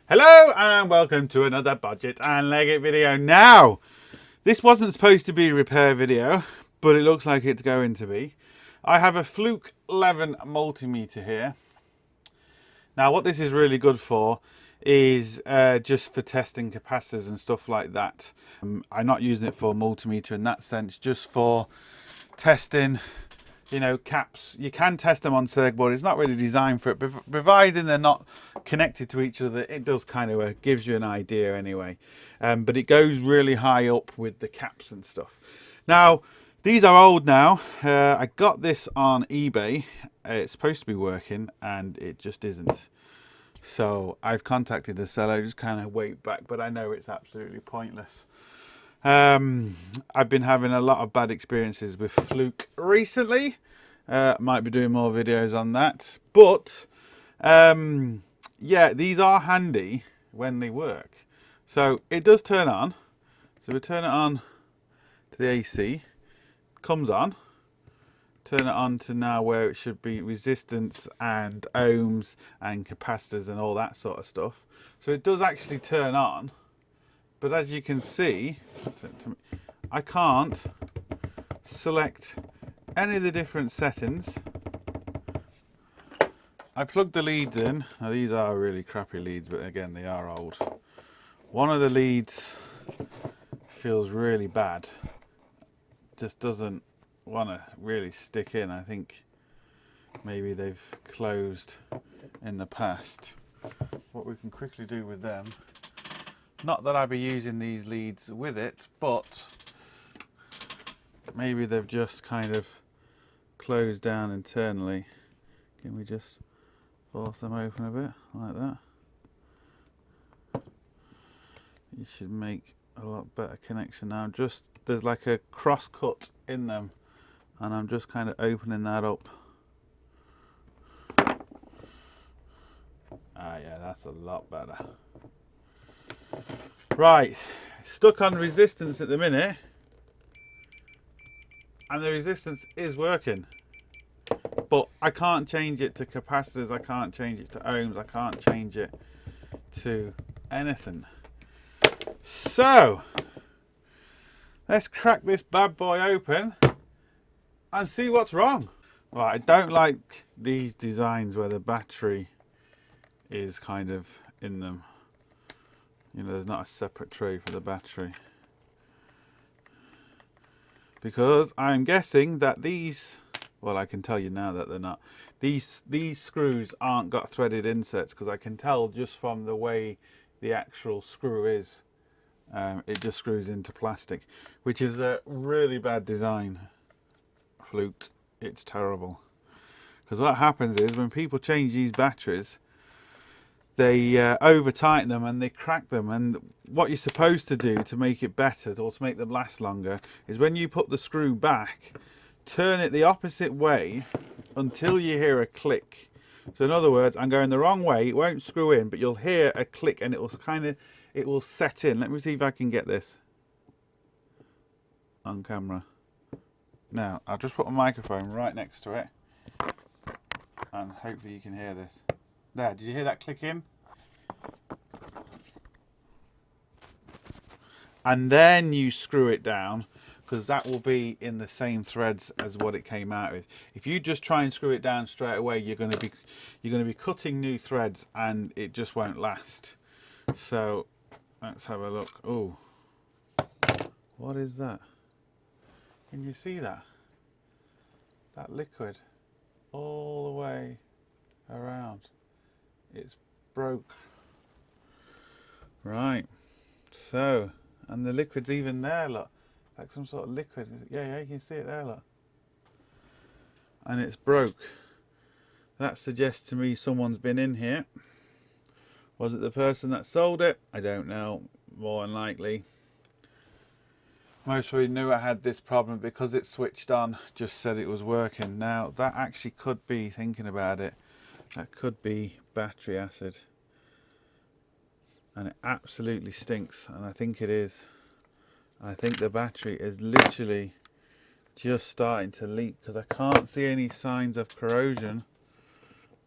Hello and welcome to another Bodgit and Leggit video. Now, this wasn't supposed to be a repair video, but it looks like it's going to be. I have a Fluke multimeter here. Now, what this is really good for is just for testing capacitors and stuff like that. I'm not using it for multimeter in that sense, just for testing, you know, caps. You can test them on circuit board. It's not really designed for it, providing they're not connected to each other. It does kind of gives you an idea anyway, but it goes really high up with the caps and stuff. Now, these are old now. I got this on eBay. It's supposed to be working and it just isn't. So I've contacted the seller, just kind of wait back, but I know it's absolutely pointless. I've been having a lot of bad experiences with Fluke recently. Might be doing more videos on that, but yeah, these are handy when they work. So it does turn on. So we turn it on to the AC, comes on. Turn it on to now where it should be resistance and ohms and capacitors and all that sort of stuff. So it does actually turn on, but as you can see, I can't select any of the different settings. I plugged the leads in. Now these are really crappy leads, but again, they are old. One of the leads feels really bad. Just doesn't want to really stick in. I think maybe they've closed in the past. What we can quickly do with them, not that I'd be using these leads with it, but maybe they've just kind of closed down internally. Can we just force them open a bit like that? You should make a lot better connection now. Just there's like a cross cut in them, and I'm just kind of opening that up. Ah, yeah, that's a lot better. Right, stuck on resistance at the minute, and the resistance is working, but I can't change it to capacitors, I can't change it to ohms, I can't change it to anything. So let's crack this bad boy open and see what's wrong. Right, I don't like these designs where the battery is kind of in them. You know, there's not a separate tray for the battery. Because I'm guessing that these, well, I can tell you now that they're not. These screws aren't got threaded inserts, because I can tell just from the way the actual screw is. It just screws into plastic, which is a really bad design. Fluke, it's terrible. Because what happens is when people change these batteries, they over tighten them and they crack them, and what you're supposed to do to make it better or to make them last longer is when you put the screw back, turn it the opposite way until you hear a click. So in other words, I'm going the wrong way, it won't screw in, but you'll hear a click and it will set in. Let me see if I can get this on camera. Now I'll just put my microphone right next to it and hopefully you can hear this. There, did you hear that click in? And then you screw it down, because that will be in the same threads as what it came out with. If you just try and screw it down straight away, you're going to be cutting new threads and it just won't last. So let's have a look. Oh, what is that? Can you see that? That liquid all the way around. It's broke. Right, so, and the liquid's even there, look, like some sort of liquid. Yeah, you can see it there, look. And it's broke. That suggests to me someone's been in here. Was it the person that sold it? I don't know, more than likely. Most probably knew I had this problem because it switched on, just said it was working. Now, that actually could be, thinking about it, that could be battery acid. And it absolutely stinks, and I think it is. I think the battery is literally just starting to leak, because I can't see any signs of corrosion.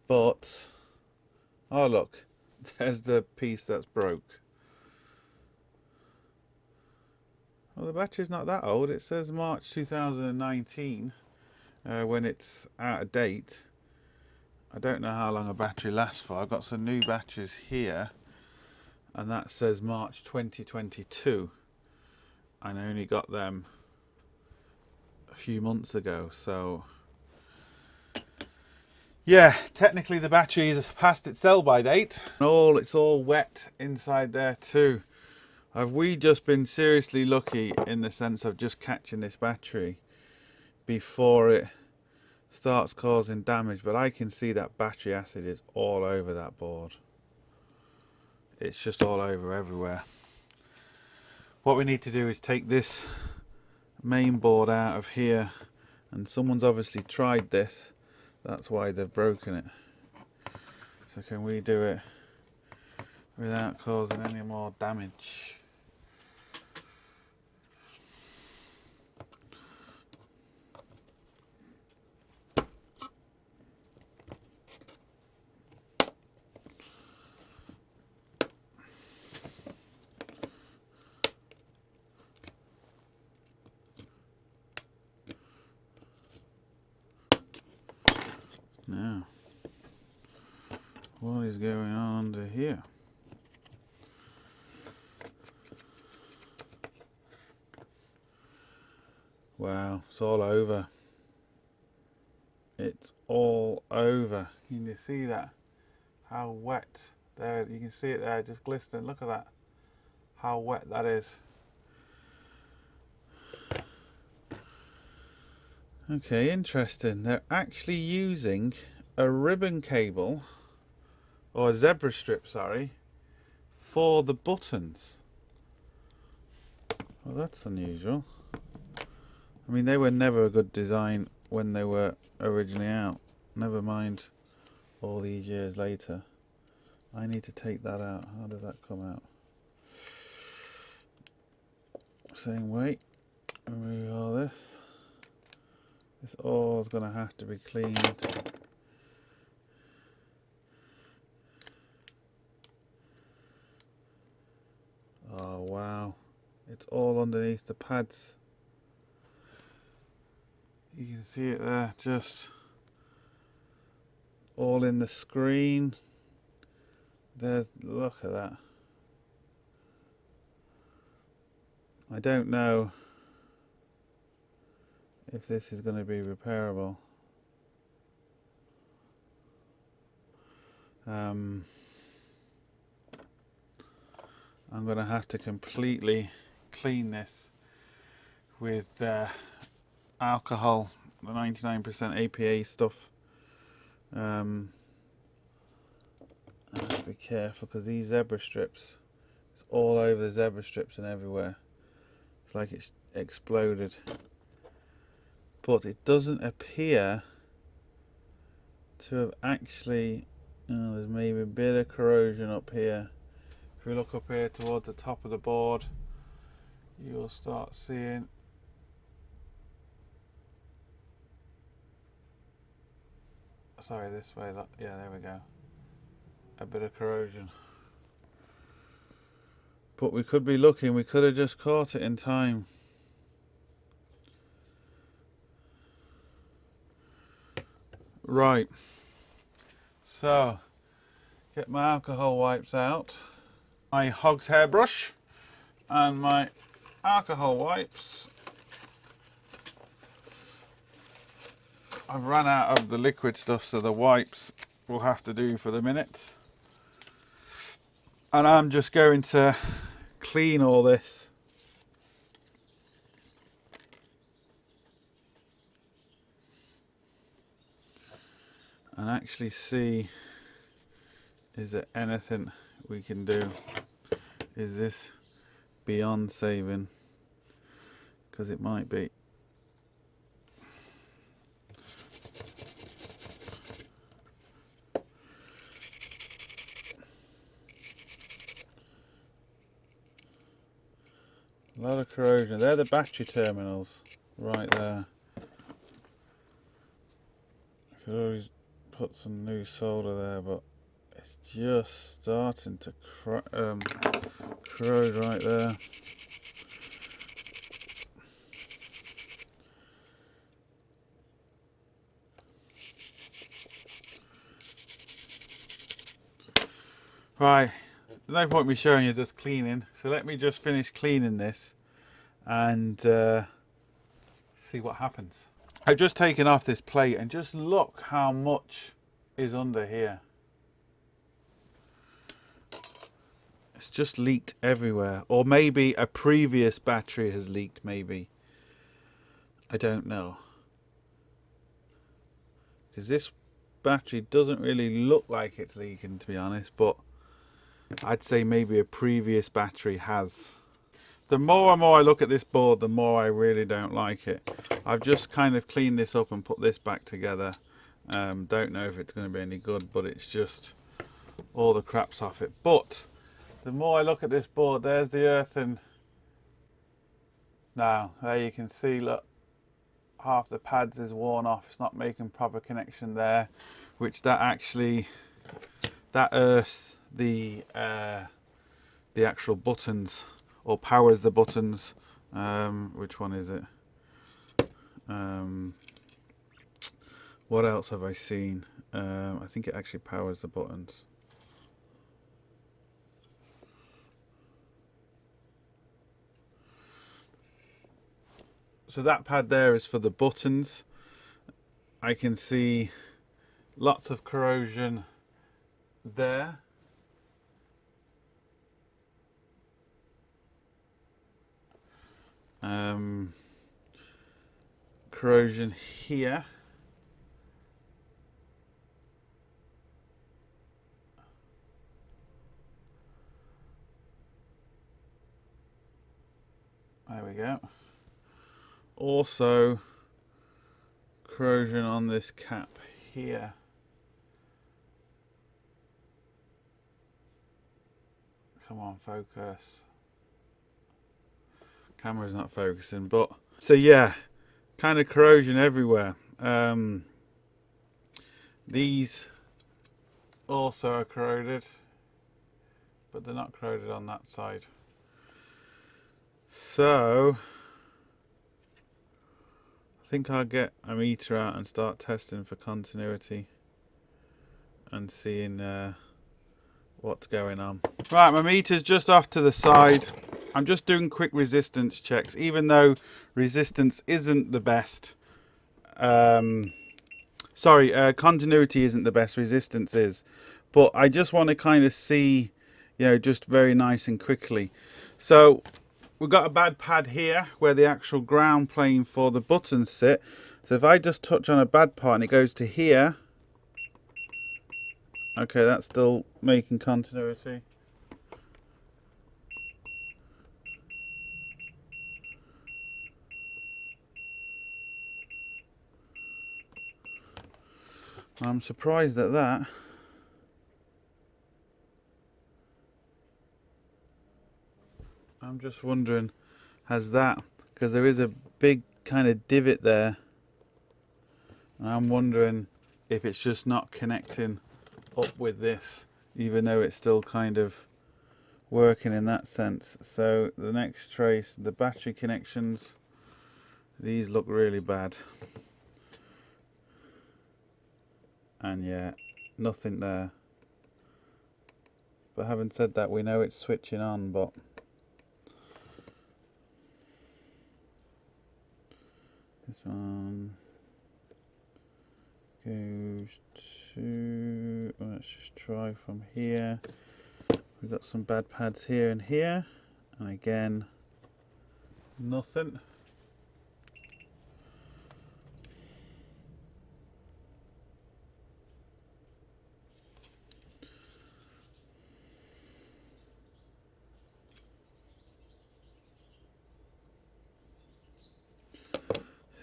But, oh look, There's the piece that's broke. Well, the battery's not that old. It says March 2019 when it's out of date. I don't know how long a battery lasts for. I've got some new batteries here, and that says March 2022. And I only got them a few months ago, so yeah, technically the battery is past its sell-by date. It's all wet inside there too. Have we just been seriously lucky in the sense of just catching this battery before it starts causing damage? But I can see that battery acid is all over that board. It's just all over everywhere. What we need to do is take this main board out of here, and someone's obviously tried this. That's why they've broken it. So can we do it without causing any more damage? Now, what is going on under here? Wow, it's all over. It's all over. Can you see that? How wet. There, you can see it there, just glistening. Look at that. How wet that is. Okay, interesting. They're actually using a ribbon cable, or a zebra strip, sorry, for the buttons. Well, that's unusual. I mean, they were never a good design when they were originally out. Never mind all these years later. I need to take that out. How does that come out? Same way. Remove all this. This all is going to have to be cleaned. Oh wow, it's all underneath the pads. You can see it there, just all in the screen. Look at that. I don't know if this is going to be repairable. I'm going to have to completely clean this with alcohol, the 99% APA stuff. I have to be careful because these zebra strips, it's all over the zebra strips and everywhere. It's like it's exploded. But it doesn't appear to have actually, there's maybe a bit of corrosion up here. If we look up here towards the top of the board, you'll start seeing this way, yeah, there we go, a bit of corrosion. But we could be looking, we could have just caught it in time. Right, so get my alcohol wipes out, my hog's hairbrush and my alcohol wipes. I've run out of the liquid stuff, so the wipes will have to do for the minute. And I'm just going to clean all this. And actually see, is there anything we can do? Is this beyond saving? Because it might be. A lot of corrosion. They're the battery terminals right there. I could always put some new solder there, but It's just starting to corrode right there. Right, no point me showing you just cleaning, so let me just finish cleaning this and see what happens. I've just taken off this plate and just look how much is under here. It's just leaked everywhere, or maybe a previous battery has leaked, maybe. I don't know. Because this battery doesn't really look like it's leaking, to be honest, but I'd say maybe a previous battery has. The more and more I look at this board, the more I really don't like it. I've just kind of cleaned this up and put this back together. Don't know if it's going to be any good, but it's just all the crap's off it. But the more I look at this board, there's the earthen. Now, there you can see, look, half the pads is worn off. It's not making proper connection there, which that earths the actual buttons, or powers the buttons. Which one is it? What else have I seen? I think it actually powers the buttons. So that pad there is for the buttons. I can see lots of corrosion there. Corrosion here. There we go. Also corrosion on this cap here. Come on, focus. Camera's not focusing, but so yeah, kind of corrosion everywhere. These also are corroded, but they're not corroded on that side. So I think I'll get a meter out and start testing for continuity and seeing what's going on. Right, my meter's just off to the side. I'm just doing quick resistance checks, even though resistance isn't the best. Continuity isn't the best, resistance is. But I just want to kind of see, you know, just very nice and quickly. So we've got a bad pad here where the actual ground plane for the buttons sit. So if I just touch on a bad part and it goes to here, okay, that's still making continuity. I'm surprised at that. I'm just wondering, has that, because there is a big kind of divot there, and I'm wondering if it's just not connecting up with this, even though it's still kind of working in that sense. So the next trace, the battery connections, these look really bad. And yeah, nothing there. But having said that, we know it's switching on, but this one goes to, let's just try from here. We've got some bad pads here and here, and again, nothing.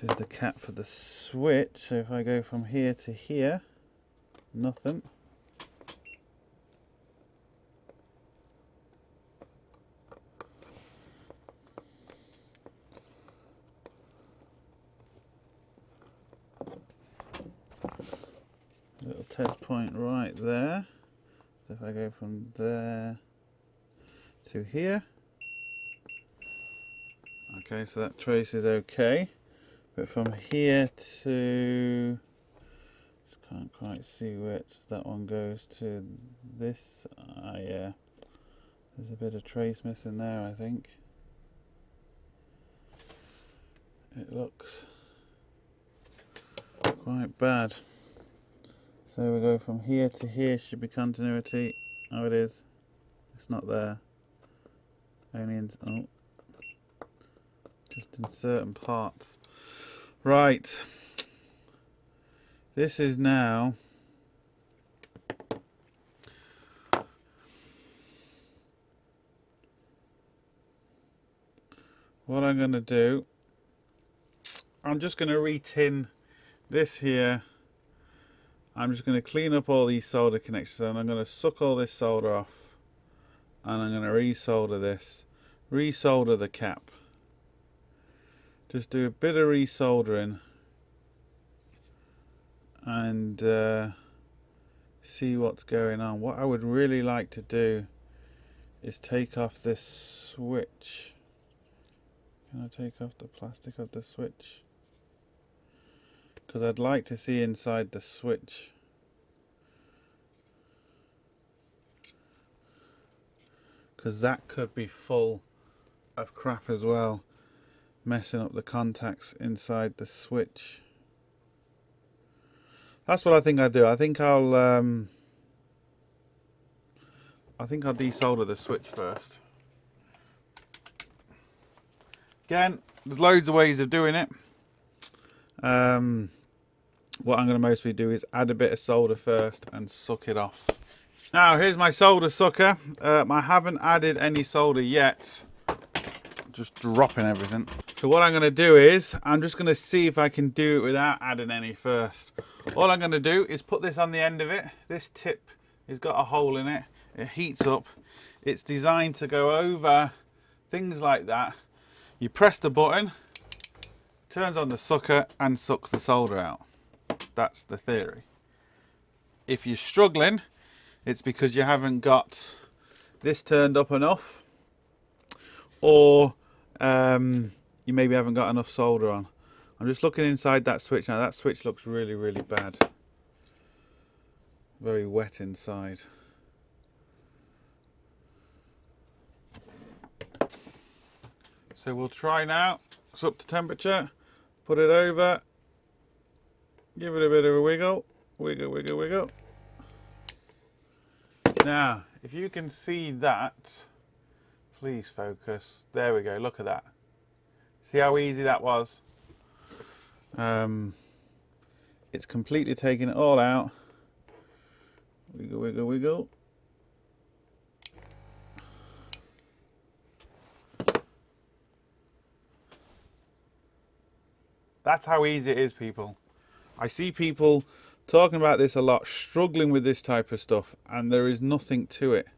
This is the cap for the switch, so if I go from here to here, nothing. Little test point right there. So if I go from there to here, okay, so that trace is okay, but from here to, just can't quite see which, that one goes to this, yeah, there's a bit of trace missing there, I think. It looks quite bad. So we go from here to here, should be continuity. Oh, it is. It's not there. Only in, oh, just in certain parts. Right. This is now what I'm going to do. I'm just going to retin this here. I'm just going to clean up all these solder connections, and I'm going to suck all this solder off, and I'm going to resolder this, resolder the cap, just do a bit of resoldering and see what's going on. What I would really like to do is take off this switch. Can I take off the plastic of the switch? Because I'd like to see inside the switch. Because that could be full of crap as well, messing up the contacts inside the switch. That's what I think I'll do. I think I'll desolder the switch first. Again, there's loads of ways of doing it. What I'm going to mostly do is add a bit of solder first and suck it off. Now here's my solder sucker. I haven't added any solder yet. Just dropping everything. So what I'm going to do is I'm just going to see if I can do it without adding any first. All I'm going to do is put this on the end of it. This tip has got a hole in it. It heats up. It's designed to go over things like that. You press the button, turns on the sucker and sucks the solder out. That's the theory. If you're struggling, it's because you haven't got this turned up enough, or you maybe haven't got enough solder on. I'm just looking inside that switch now. That switch looks really, really bad. Very wet inside. So we'll try now. It's up to temperature. Put it over. Give it a bit of a wiggle. Wiggle, wiggle, wiggle. Now, if you can see that, please focus. There we go. Look at that. See how easy that was? It's completely taken it all out. Wiggle, wiggle, wiggle. That's how easy it is, people. I see people talking about this a lot, struggling with this type of stuff, and there is nothing to it.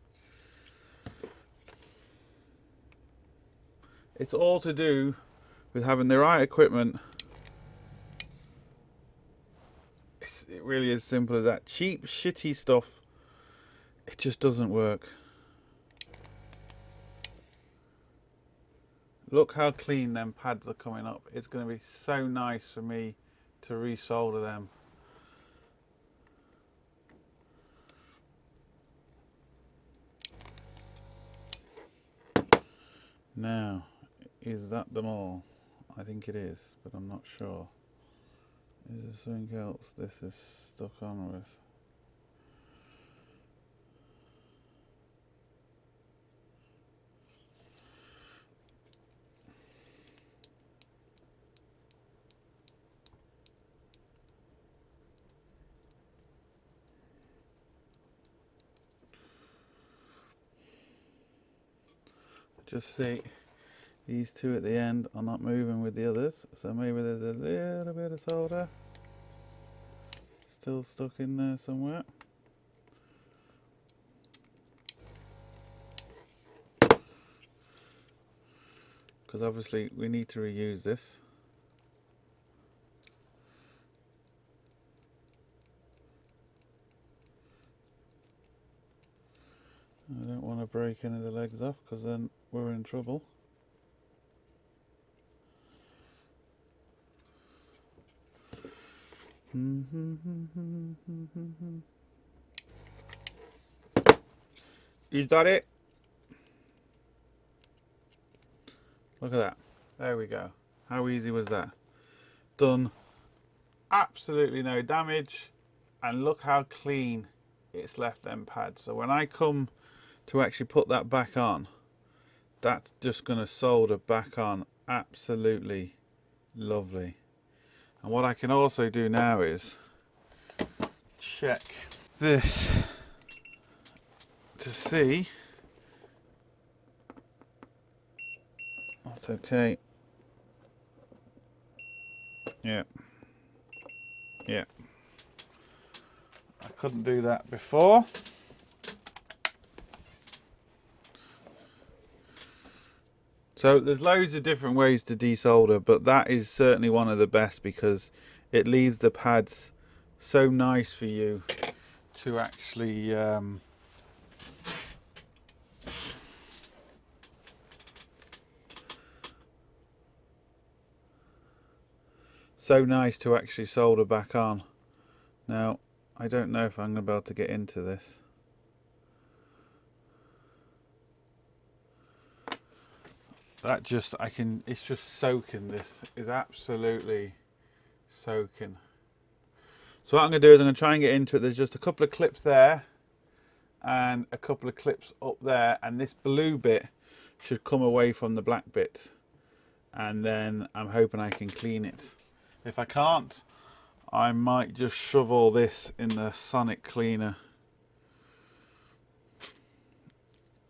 It's all to do with having the right equipment. It really is simple as that. Cheap, shitty stuff, it just doesn't work. Look how clean them pads are coming up. It's going to be so nice for me to resolder them. Now, is that them all? I think it is, but I'm not sure. Is there something else this is stuck on with? Just see, these two at the end are not moving with the others, so maybe there's a little bit of solder still stuck in there somewhere. Because obviously we need to reuse this. I don't want to break any of the legs off because then we're in trouble. Is that it? Look at that. There we go. How easy was that? Done. Absolutely no damage. And look how clean it's left them pads. So when I come to actually put that back on, that's just going to solder back on absolutely lovely. And what I can also do now is check this to see that's okay. Yeah. I couldn't do that before. So there's loads of different ways to desolder, but that is certainly one of the best because it leaves the pads so nice for you to actually solder back on. Now I don't know if I'm going to be able to get into this. That just, it's just soaking. This is absolutely soaking. So what I'm going to do is I'm going to try and get into it. There's just a couple of clips there and a couple of clips up there, and this blue bit should come away from the black bit, and then I'm hoping I can clean it. If I can't, I might just shove all this in the sonic cleaner.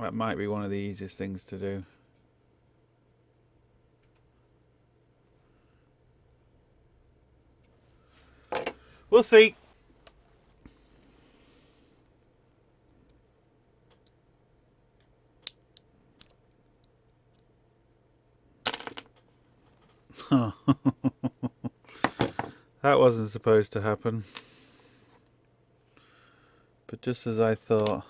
That might be one of the easiest things to do. We'll see. That wasn't supposed to happen. But just as I thought,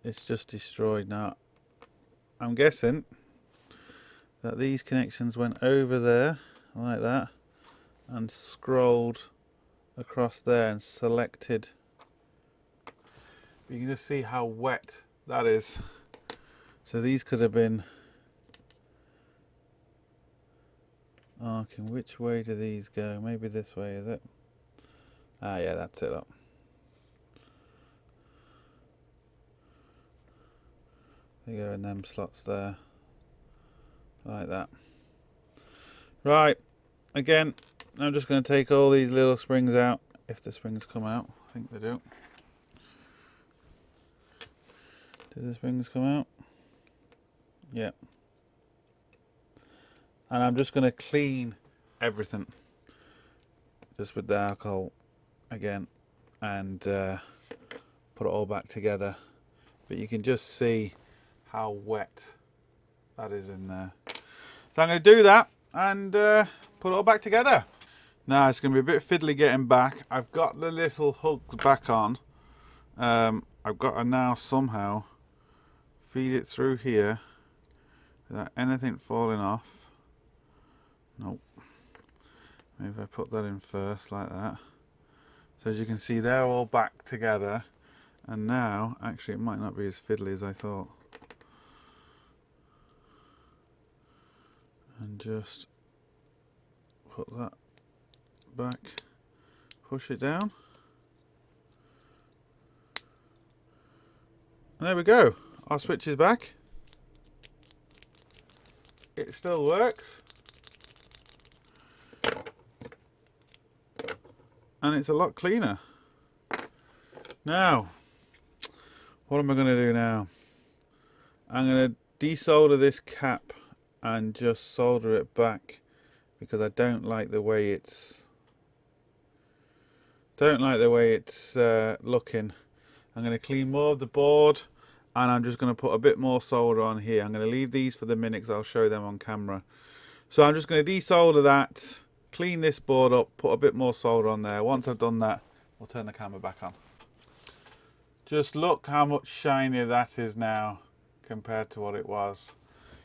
it's just destroyed now. I'm guessing that these connections went over there like that and scrolled across there and selected. You can just see how wet that is. So these could have been arcing. Which way do these go? Maybe this way, is it? Ah, yeah, that's it up. They go in them slots there, like that. Right, again, I'm just going to take all these little springs out, if the springs come out. I think they do. Did the springs come out? Yeah. And I'm just going to clean everything just with the alcohol again and put it all back together. But you can just see how wet that is in there. So I'm going to do that and put it all back together. Now it's going to be a bit fiddly getting back. I've got the little hooks back on. I've got to now somehow feed it through here without anything falling off. Nope. Maybe if I put that in first like that. So as you can see, they're all back together. And now, actually, it might not be as fiddly as I thought. And just put that back, push it down. And there we go. Our switch is back. It still works. And it's a lot cleaner. Now, what am I going to do now? I'm going to desolder this cap and just solder it back because I don't like the way it's looking. I'm going to clean more of the board and I'm just going to put a bit more solder on here. I'm going to leave these for the minute because I'll show them on camera. So I'm just going to desolder that, clean this board up, put a bit more solder on there. Once I've done that, we'll turn the camera back on. Just look how much shinier that is now compared to what it was.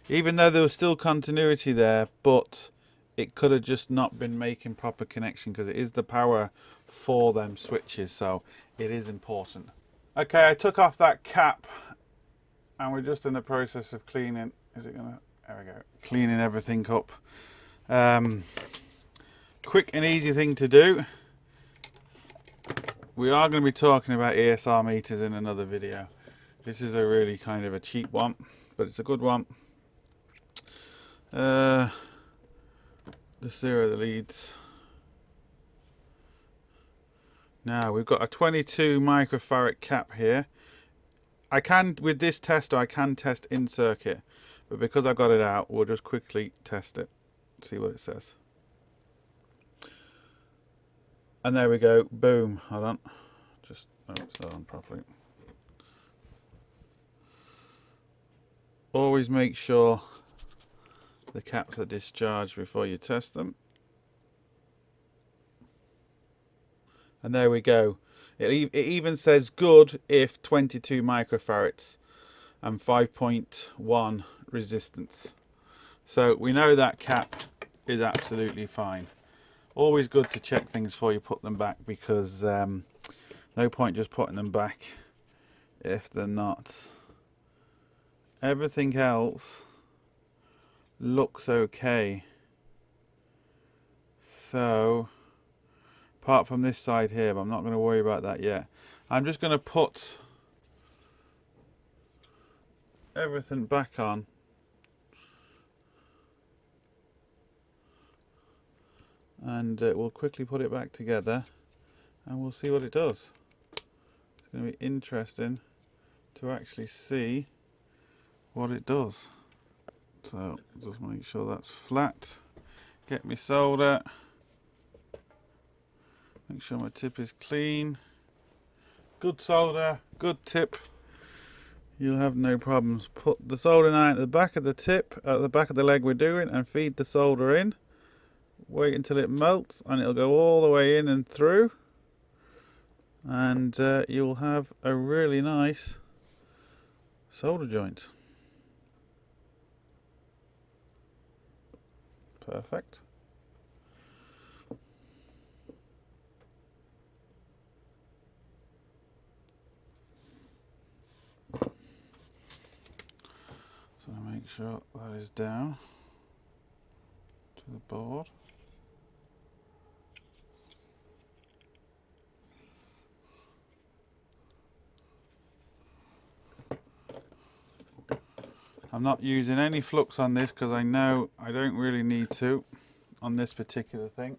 Even though there was still continuity there, but it could have just not been making proper connection because it is the power for them switches, so it is important. Okay, I took off that cap and we're just in the process of cleaning. Is it gonna? There we go. Cleaning everything up. Quick and easy thing to do. We are going to be talking about ESR meters in another video. This is a really kind of a cheap one, but it's a good one. The zero the leads. Now we've got a 22 microfarad cap here. I can, with this tester, I can test in circuit, but because I've got it out, we'll just quickly test it, see what it says. And there we go, boom. Hold on, just, oh, it's not on properly. Always make sure the caps are discharged before you test them. And there we go. It even says good if 22 microfarads and 5.1 resistance. So we know that cap is absolutely fine. Always good to check things before you put them back, because no point just putting them back if they're not. Everything else looks okay. So, apart from this side here, but I'm not going to worry about that yet. I'm just going to put everything back on. And we'll quickly put it back together and we'll see what it does. It's going to be interesting to actually see what it does. So just make sure that's flat. Get my solder. Make sure my tip is clean. Good solder, good tip. You'll have no problems. Put the soldering iron at the back of the tip, at the back of the leg we're doing, and feed the solder in. Wait until it melts and it'll go all the way in and through, and you'll have a really nice solder joint. Perfect. So make sure that is down to the board. I'm not using any flux on this because I know I don't really need to on this particular thing.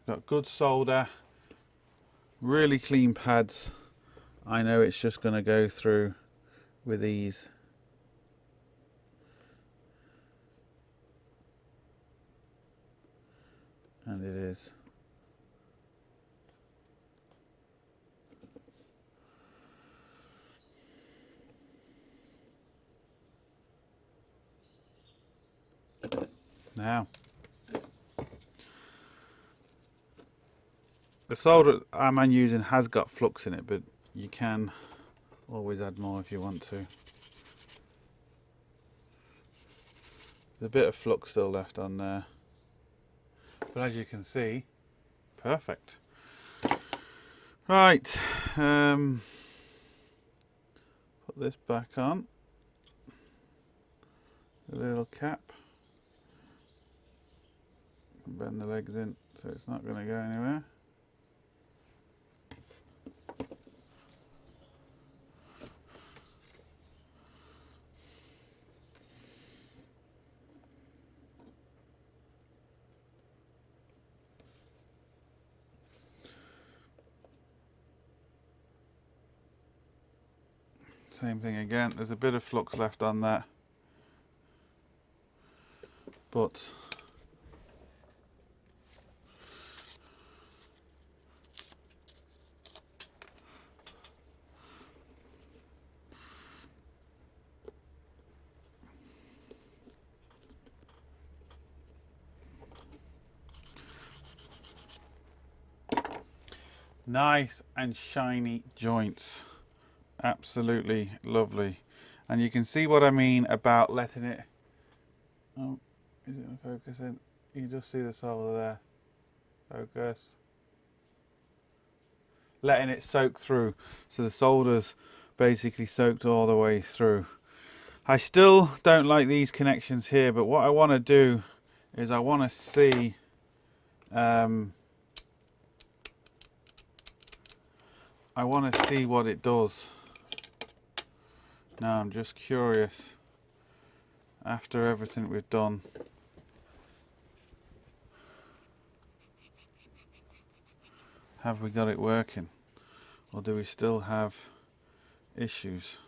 Got good solder, really clean pads. I know it's just going to go through with ease. And it is. Now, the solder I'm using has got flux in it, but you can always add more if you want to. There's a bit of flux still left on there, but as you can see, perfect. Right, put this back on, the little cap. Bend the legs in so it's not going to go anywhere. Same thing again, there's a bit of flux left on that, but nice and shiny joints. Absolutely lovely. And you can see what I mean about letting it, oh, is it focusing? You can just see the solder there. Focus. Letting it soak through. So the solder's basically soaked all the way through. I still don't like these connections here, but what I want to do is I want to see what it does. Now I'm just curious, after everything we've done, have we got it working, or do we still have issues?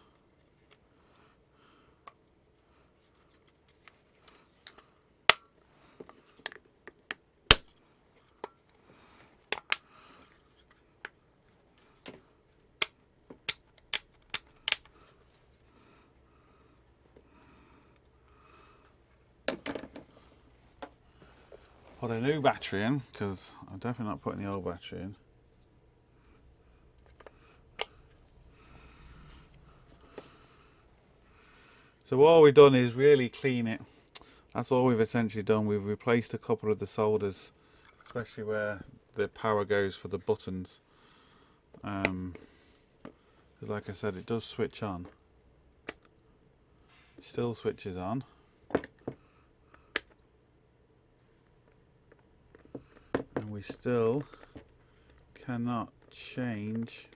Put a new battery in, because I'm definitely not putting the old battery in. So all we've done is really clean it. That's all we've essentially done. We've replaced a couple of the solders, especially where the power goes for the buttons. Because like I said, it does switch on. It still switches on. And we still cannot change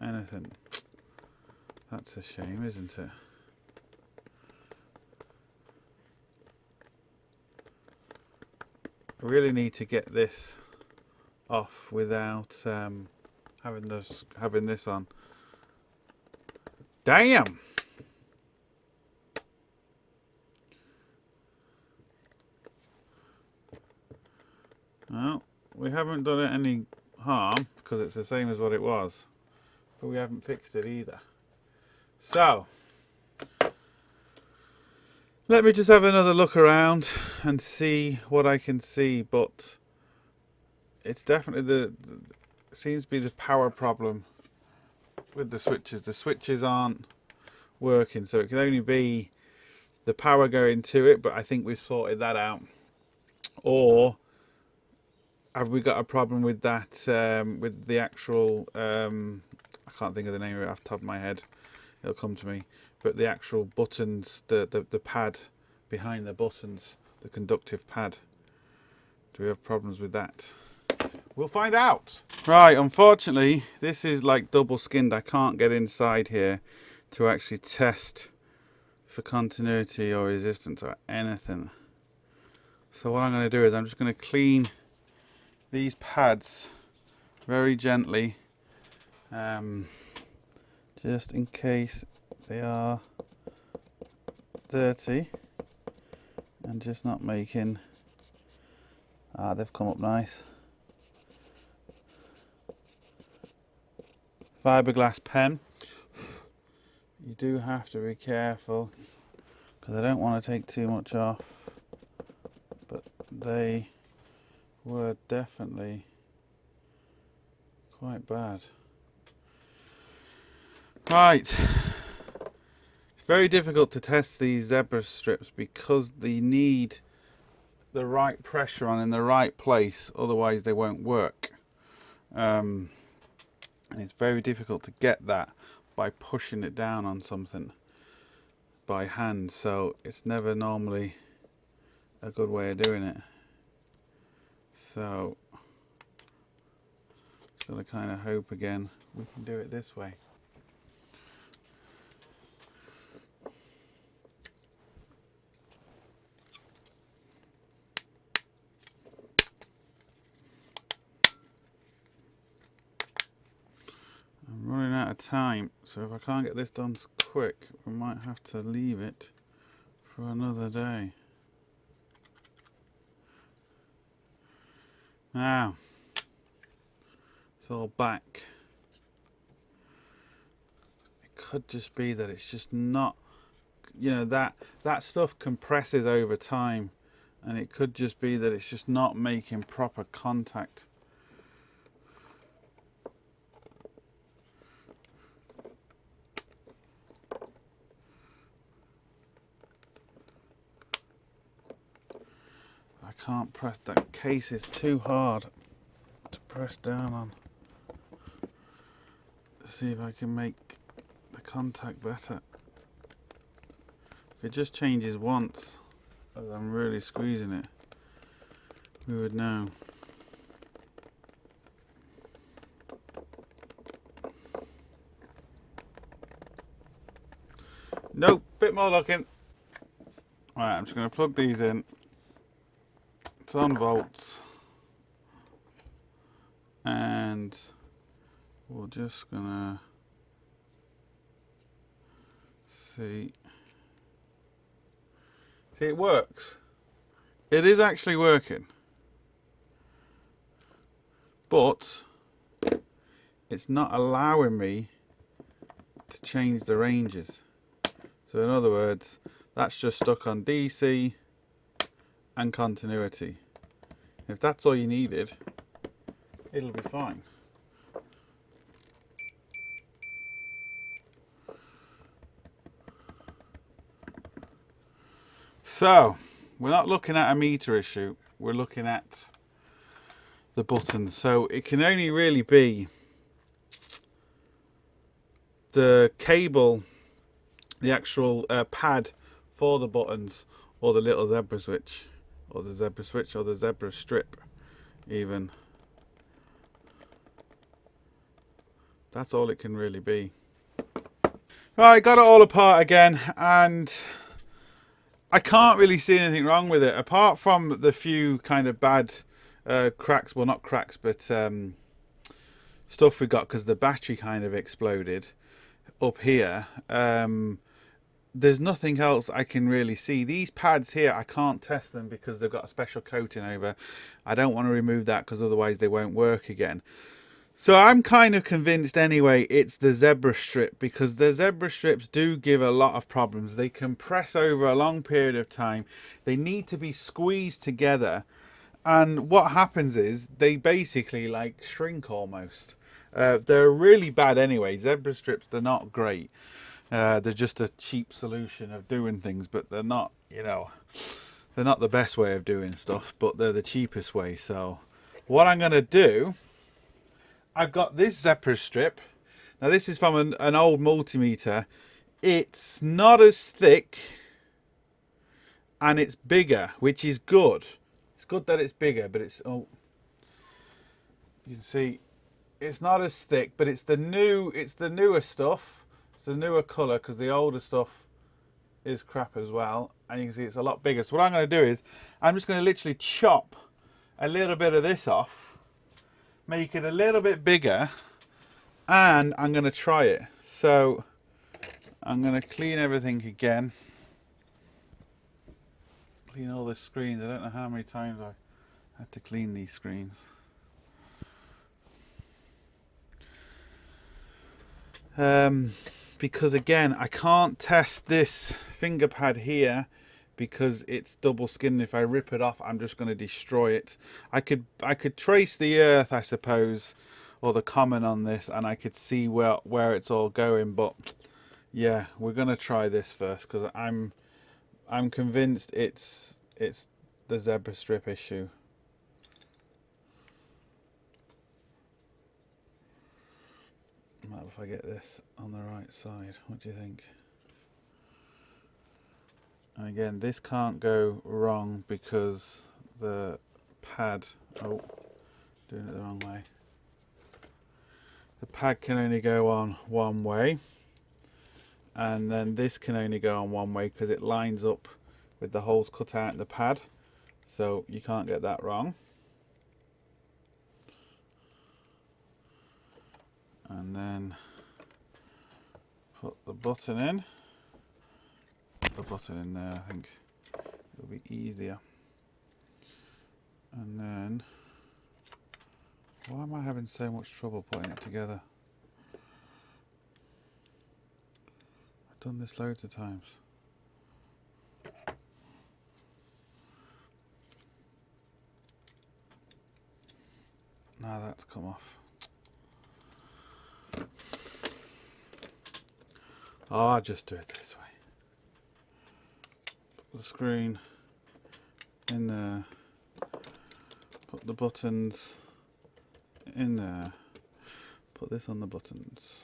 anything. That's a shame, isn't it? I really need to get this off without having this on. Damn! Well, we haven't done it any harm because it's the same as what it was, but we haven't fixed it either. So let me just have another look around and see what I can see, but it's definitely seems to be the power problem with the switches. The switches aren't working, so it can only be the power going to it, but I think we've sorted that out. Or have we got a problem with that, with the actual, I can't think of the name of it off the top of my head, it'll come to me, but the actual buttons, the pad behind the buttons, the conductive pad. Do we have problems with that? We'll find out. Right, unfortunately, this is like double skinned. I can't get inside here to actually test for continuity or resistance or anything. So what I'm going to do is I'm just going to clean these pads very gently, just in case they are dirty and just not making, they've come up nice. Fiberglass pen. You do have to be careful because I don't want to take too much off, but they were definitely quite bad. Right, it's very difficult to test these zebra strips because they need the right pressure on in the right place, otherwise they won't work. And it's very difficult to get that by pushing it down on something by hand, so it's never normally a good way of doing it. So just gonna kind of hope again we can do it this way. I'm running out of time, so if I can't get this done quick, we might have to leave it for another day. Now, it's all back. It could just be that it's just not, you know, that stuff compresses over time, and it could just be that it's just not making proper contact. can't press, that case is too hard to press down on. Let's see if I can make the contact better. If it just changes once as I'm really squeezing it, we would know. Nope, bit more looking. Right, I'm just going to plug these in. It's on volts. And we're just going to see. See, it works. It is actually working. But it's not allowing me to change the ranges. So in other words, that's just stuck on DC and continuity. If that's all you needed, it'll be fine. So we're not looking at a meter issue, we're looking at the buttons. So it can only really be the cable, the actual pad for the buttons, or the little zebra switch, or the zebra strip even. That's all it can really be. Right, got it all apart again, and I can't really see anything wrong with it, apart from the few kind of bad cracks, well not cracks, but stuff we got because the battery kind of exploded up here. There's nothing else I can really see. These pads here, I can't test them because they've got a special coating over. I don't want to remove that because otherwise they won't work again. So I'm kind of convinced anyway it's the zebra strip, because the zebra strips do give a lot of problems. They compress over a long period of time. They need to be squeezed together. And what happens is they basically like shrink almost. They're really bad anyway. Zebra strips, they're not great. They're just a cheap solution of doing things, but they're not, you know, they're not the best way of doing stuff, but they're the cheapest way. So what I'm going to do, I've got this zebra strip. Now this is from an old multimeter. It's not as thick and it's bigger, which is good. It's good that it's bigger, but it's, oh, you can see it's not as thick, but it's the newer stuff. It's the newer color, because the older stuff is crap as well. And you can see it's a lot bigger. So what I'm going to do is I'm just going to literally chop a little bit of this off, make it a little bit bigger, and I'm going to try it. So I'm going to clean everything again, clean all the screens. I don't know how many times I had to clean these screens. Because again, I can't test this finger pad here because it's double skinned. If I rip it off, I'm just going to destroy it. I could trace the earth, I suppose, or the common on this, and I could see where it's all going. But yeah, we're going to try this first, because I'm convinced it's the zebra strip issue. If I get this on the right side, what do you think? And again, this can't go wrong because the pad, oh, doing it the wrong way. The pad can only go on one way, and then this can only go on one way because it lines up with the holes cut out in the pad, so you can't get that wrong. And then put the button in. Put the button in there, I think it'll be easier. And then, why am I having so much trouble putting it together? I've done this loads of times. Now that's come off. Oh, I'll just do it this way. Put the screen in there, Put the buttons in there. Put this on the buttons.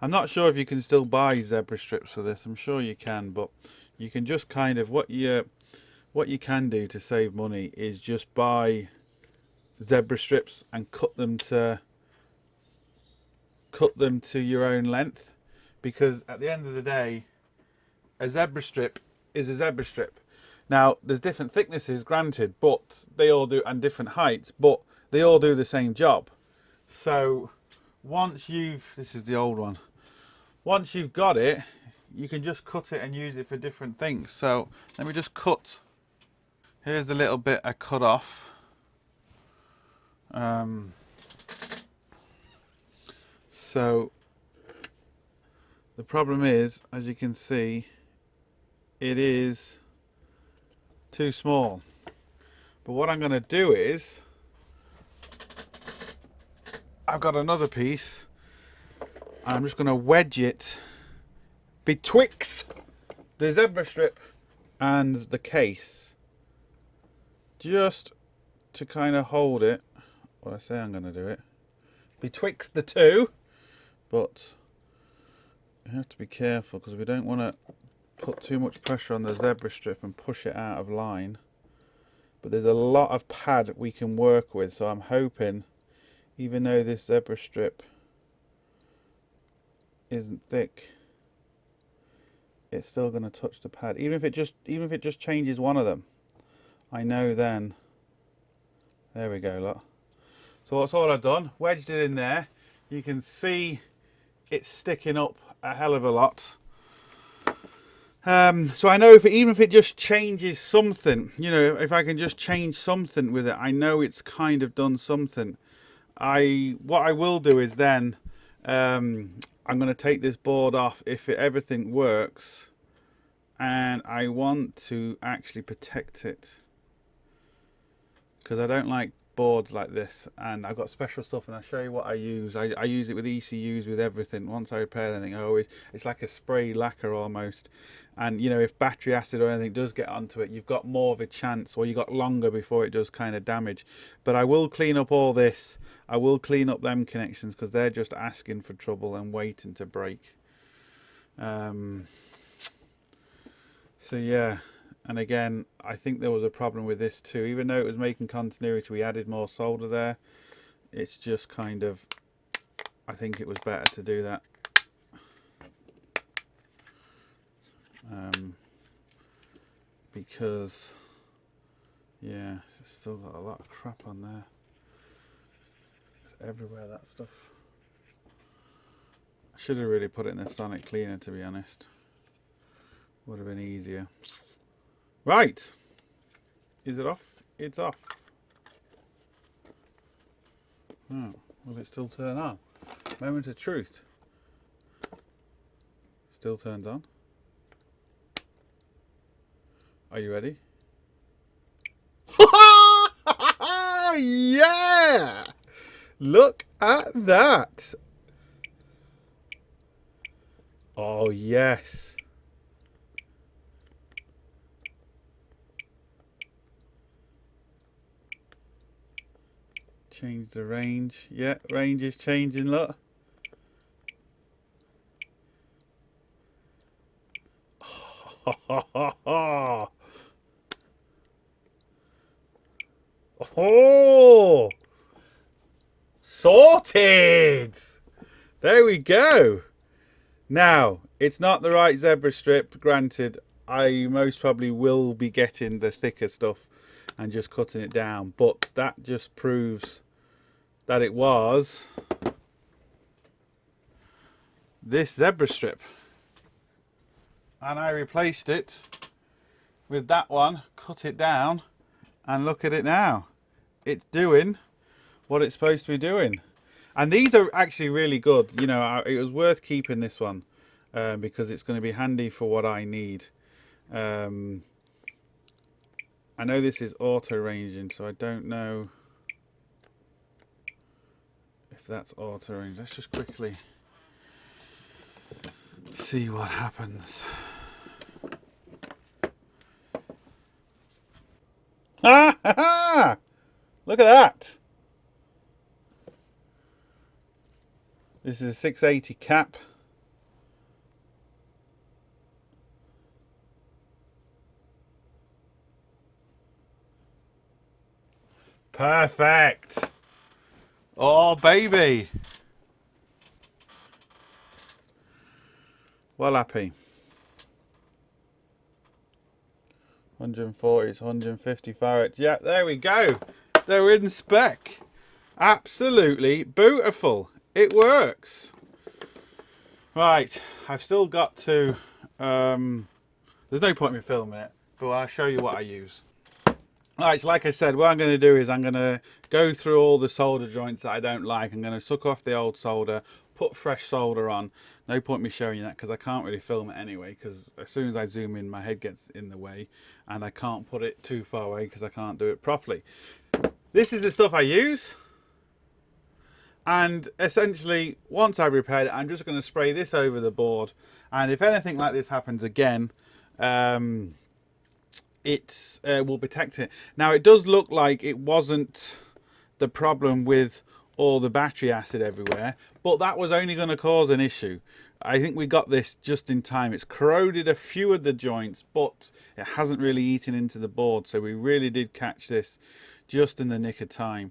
I'm not sure if you can still buy zebra strips for this. I'm sure you can, but you can just kind of, what you can do to save money is just buy zebra strips and cut them to your own length, because at the end of the day, a zebra strip is a zebra strip. Now there's different thicknesses, granted, but they all do, and different heights, but they all do the same job. So once this is the old one, once you've got it, you can just cut it and use it for different things. So let me just cut. Here's the little bit I cut off. So the problem is, as you can see, it is too small. But what I'm going to do is, I've got another piece. I'm just going to wedge it betwixt the zebra strip and the case, just to kind of hold it. Well, I say I'm going to do it betwixt the two, but you have to be careful because we don't want to put too much pressure on the zebra strip and push it out of line. But there's a lot of pad we can work with, so I'm hoping, even though this zebra strip isn't thick, it's still going to touch the pad. Even if it just changes one of them, I know then. There we go, look. So that's all I've done. Wedged it in there. You can see it's sticking up a hell of a lot. So I know even if it just changes something, you know, if I can just change something with it, I know it's kind of done something. What I will do is then, I'm going to take this board off if everything works, and I want to actually protect it, because I don't like boards like this, and I've got special stuff, and I'll show you what I use. I use it with ECUs, with everything. Once I repair anything, it's like a spray lacquer almost, and you know, if battery acid or anything does get onto it, you've got more of a chance, or you got longer before it does kind of damage. But I will clean up all this. I will clean up them connections, because they're just asking for trouble and waiting to break. So yeah. And again, I think there was a problem with this too. Even though it was making continuity, we added more solder there. It's just kind of, I think it was better to do that. Because, yeah, it's still got a lot of crap on there. It's everywhere, that stuff. I should have really put it in a sonic cleaner, to be honest. Would have been easier. Right, is it off? It's off. Oh, will it still turn on? Moment of truth. Still turns on. Are you ready? Yeah! Look at that. Oh yes. Change the range. Yeah, range is changing, look. Oh, sorted. There we go. Now, it's not the right zebra strip, granted. I most probably will be getting the thicker stuff and just cutting it down, but that just proves that it was this zebra strip, and I replaced it with that one, cut it down, and look at it now. It's doing what it's supposed to be doing. And these are actually really good. You know, it was worth keeping this one because it's going to be handy for what I need. I know this is auto ranging, so I don't know if that's auto range. Let's just quickly see what happens. Ha ha ha! Look at that. This is a 680 cap. Perfect. Oh, baby. Well happy. 140, it's 150 farads. Yeah, there we go. They're in spec. Absolutely beautiful. It works. Right, I've still got to... there's no point in me filming it, but I'll show you what I use. Alright, so like I said, what I'm going to do is I'm going to go through all the solder joints that I don't like. I'm going to suck off the old solder, put fresh solder on. No point me showing you that because I can't really film it anyway, because as soon as I zoom in my head gets in the way and I can't put it too far away because I can't do it properly. This is the stuff I use, and essentially once I've repaired it I'm just going to spray this over the board, and if anything like this happens again it will protect it. Now it does look like it wasn't the problem with all the battery acid everywhere, but that was only going to cause an issue. I think we got this just in time. It's corroded a few of the joints, but it hasn't really eaten into the board, so we really did catch this just in the nick of time.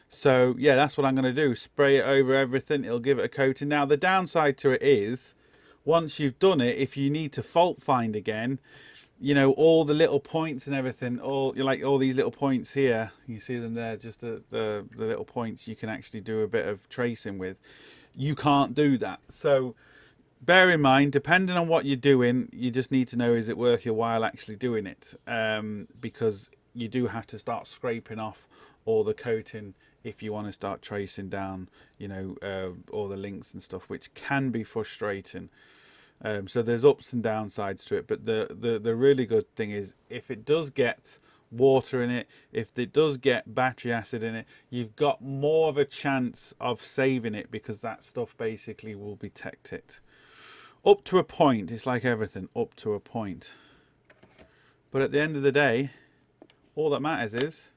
So yeah, that's what I'm going to do, spray it over everything. It'll give it a coating. Now the downside to it is, once you've done it, if you need to fault find again, you know, all the little points and everything, all these little points here, you see them there, just the little points you can actually do a bit of tracing with. You can't do that. So bear in mind, depending on what you're doing, you just need to know, is it worth your while actually doing it? Because you do have to start scraping off all the coating if you want to start tracing down, you know, all the links and stuff, which can be frustrating. So there's ups and downsides to it, but the really good thing is, if it does get water in it, if it does get battery acid in it, you've got more of a chance of saving it, because that stuff basically will protect it up to a point. It's like everything, up to a point. But at the end of the day, all that matters is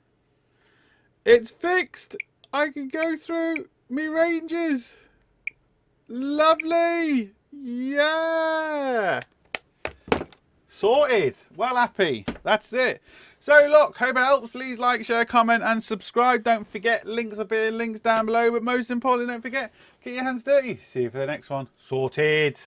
it's fixed. I can go through me ranges. Lovely. Yeah, sorted. Well happy. That's it. So look, hope it helps. Please like, share, comment and subscribe. Don't forget, links up here, links down below, but most importantly, don't forget, get your hands dirty. See you for the next one. Sorted.